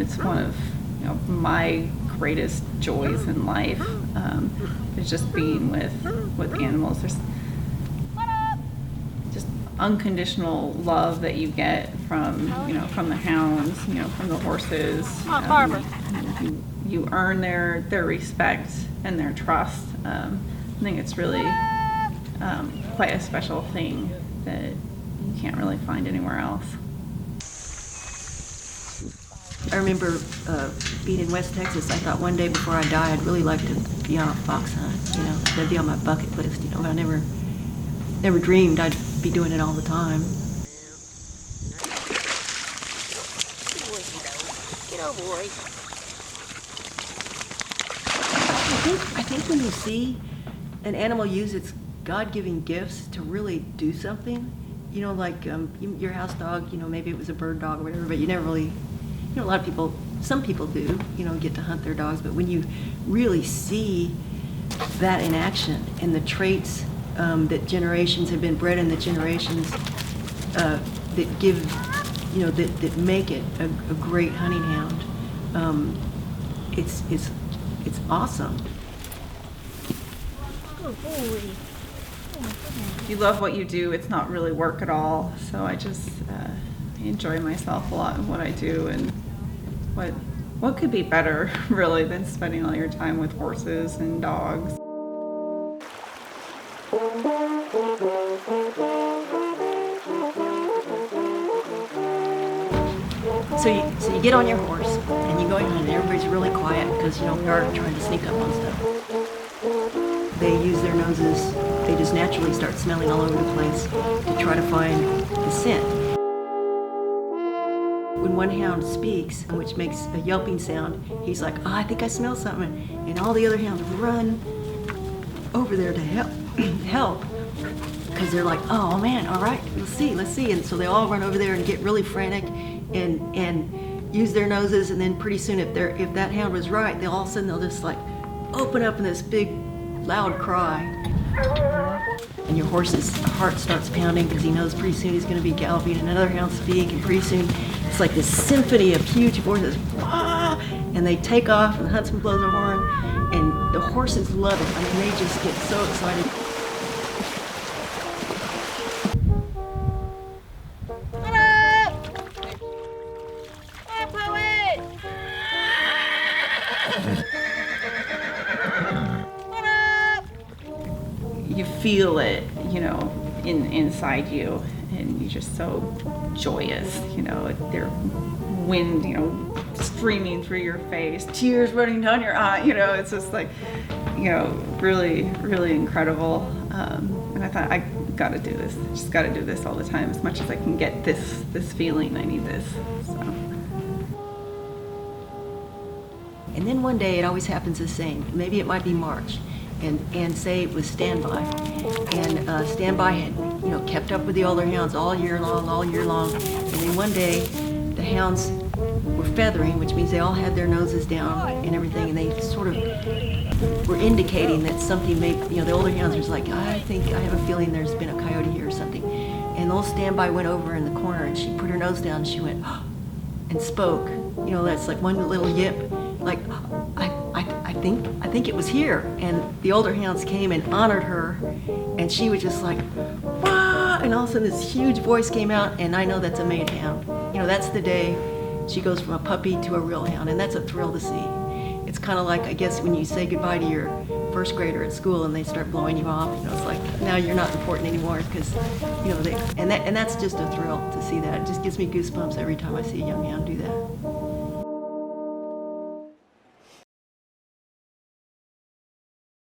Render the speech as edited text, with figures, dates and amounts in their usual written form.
it's one of my greatest joys in life, is just being with animals. There's just unconditional love that you get from from the hounds, from the horses. You earn their respect and their trust. I think it's really quite a special thing that you can't really find anywhere else. I remember being in West Texas. I thought one day before I die, I'd really like to be on a fox hunt. That'd be on my bucket list. But I never dreamed I'd be doing it all the time. Get over, boy. I think when you see an animal use its God-given gifts to really do something, like your house dog, maybe it was a bird dog or whatever, but you never really, a lot of people, some people do, get to hunt their dogs, but when you really see that in action and the traits that generations have been bred in, the generations that give, that make it a great hunting hound, it's awesome. Good boy. If you love what you do, it's not really work at all. So I just enjoy myself a lot in what I do, and what could be better really than spending all your time with horses and dogs. So you get on your horse and you go in and everybody's really quiet because we are trying to sneak up on stuff. They use their noses, they just naturally start smelling all over the place to try to find the scent. When one hound speaks, which makes a yelping sound, he's like, "Oh, I think I smell something," and all the other hounds run over there to help. Because they're like, "Oh man, all right, let's see," and so they all run over there and get really frantic and use their noses, and then pretty soon, if that hound was right, all of a sudden they'll just like open up in this big, loud cry, and your horse's heart starts pounding because he knows pretty soon he's going to be galloping, and another hound speak, and pretty soon it's like this symphony of huge voices, "Wah!" And they take off, and the huntsman blows a horn, and the horses love it. I mean, they just get so excited. You feel it, inside you, and you're just so joyous, their wind, streaming through your face, tears running down your eye, it's just like, really, really incredible. And I thought, I gotta do this. I just gotta do this all the time. As much as I can get this feeling, I need this, so. And then one day, it always happens the same. Maybe it might be March, and say it was standby, and standby had kept up with the older hounds all year long, and then one day the hounds were feathering, which means they all had their noses down and everything, and they sort of were indicating that something the older hounds was like, I have a feeling there's been a coyote here or something, and the old standby went over in the corner and she put her nose down and she went and spoke, that's like one little yip, like, I think it was here. And the older hounds came and honored her, and she was just like, "Wah!" And all of a sudden this huge voice came out, and I know that's a maid hound. That's the day she goes from a puppy to a real hound, and that's a thrill to see. It's kind of like, I guess, when you say goodbye to your first grader at school and they start blowing you off, it's like, now you're not important anymore, because, and that's just a thrill to see that. It just gives me goosebumps every time I see a young hound do that.